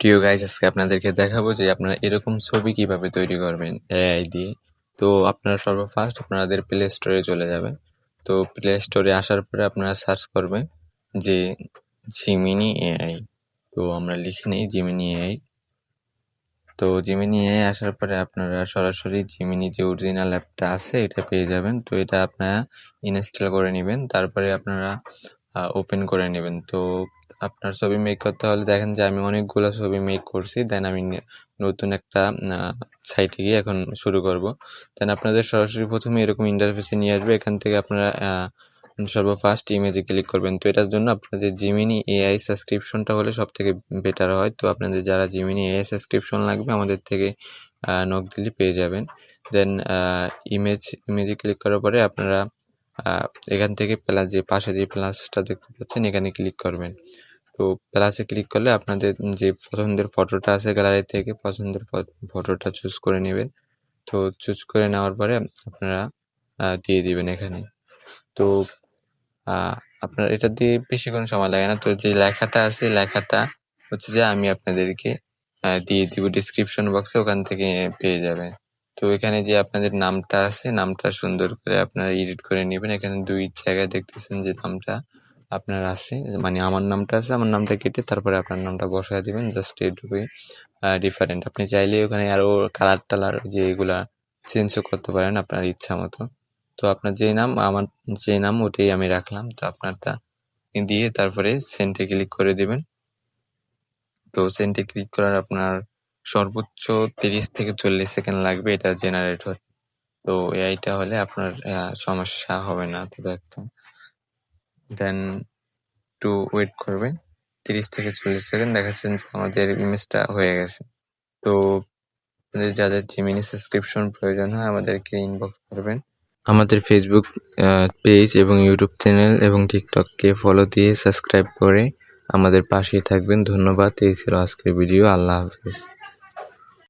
প্রিয় গাইস, আজকে আপনাদেরকে দেখাবো যে আপনারা এরকম ছবি কিভাবে তৈরি করবেন এআই দিয়ে। তো আপনারা সর্বফার্স্ট আপনাদের প্লে স্টোরে চলে যাবেন। তো প্লে স্টোরে আসার পরে আপনারা সার্চ করবেন যে জিমিনি এআই। তো আমরা লিখে নিই জিমিনি এআই। তো জিমিনি এআই আসার পরে আপনারা সরাসরি জিমিনি যে অরিজিনাল অ্যাপটা আছে এটা পেয়ে যাবেন। তো এটা আপনারা ইনস্টল করে নেবেন, তারপরে আপনারা ওপেন করে নেবেন। তো আপনার ছবি মেক করতে হলে দেখেন যে আমি অনেকগুলো ছবি মেক করছি। দেন আমি নতুন একটা সাইটে গিয়ে এখন শুরু করব। দেন আপনাদের সরাসরি প্রথমে এরকম ইন্টারফেসে নিয়ে আসবে। এখান থেকে আপনারা সর্বফার্স্ট ইমেজে ক্লিক করবেন। তো এটার জন্য আপনাদের জিমিনি এআই সাবস্ক্রিপশনটা হলে সব থেকে বেটার হয়। তো আপনাদের যারা জিমিনি এআই সাবস্ক্রিপশন লাগবে আমাদের থেকে নক দিলে পেয়ে যাবেন। দেন ইমেজে ক্লিক করার পরে আপনারা এখান থেকে প্লাস যে পাশে যে প্লাসটা দেখতে পাচ্ছেন এখানে ক্লিক করবেন। তো প্লাসে ক্লিক করলে আপনাদের যে পছন্দের ফটোটা আছে গ্যালারি থেকে পছন্দের ফটোটা চুজ করে নেবেন। তো চুজ করে নেওয়ার পরে আপনারা দিয়ে দিবেন এখানে। তো আপনার এটা দিয়ে বেশিক্ষণ সময় লাগে না। তো যে লেখাটা আছে লেখাটা হচ্ছে যে আমি আপনাদেরকে দিয়ে দিব ডিসক্রিপশন বক্সে, ওখান থেকে পেয়ে যাবেন। তো এখানে যে আপনাদের নামটা আছে নামটা সুন্দর করে আপনারা এডিট করে নেবেন। এখানে 2 জায়গায় দেখতেছেন যে নামটা আপনার আছে, মানে আমার নামটা আছে, আমার নামটা কেটে তারপরে আপনার নামটা বসায় দিবেন। জাস্ট এটুকুই ডিফারেন্ট। আপনি চাইলে ওখানে আরও কালার টালার যে এগুলা চেঞ্জও করতে পারেন আপনার ইচ্ছা মতো। তো আপনার যে নাম আমার যে নাম ওটাই আমি রাখলাম। তো আপনারটা দিয়ে তারপরে সেন্ডে ক্লিক করে দিবেন। তো সেন্ডে ক্লিক করার আপনার সর্বোচ্চ 30 থেকে 40 সেকেন্ড লাগবে এটা জেনারেট হতে। তো এআইটা হলে আপনার সমস্যা হবে না তো একদম। দেন একটু ওয়েট করবেন 30 থেকে 40 সেকেন্ড। দেখাচ্ছেন যে আমাদের ইমেজটা হয়ে গেছে। তো যাদের জিমিনি সাবস্ক্রিপশন প্রয়োজন হয় আমাদেরকে ইনবক্স করবেন। আমাদের ফেসবুক পেজ এবং ইউটিউব চ্যানেল এবং টিকটককে ফলো দিয়ে সাবস্ক্রাইব করে আমাদের পাশেই থাকবেন। ধন্যবাদ। এই ছিল আজকের ভিডিও। আল্লাহ হাফেজ।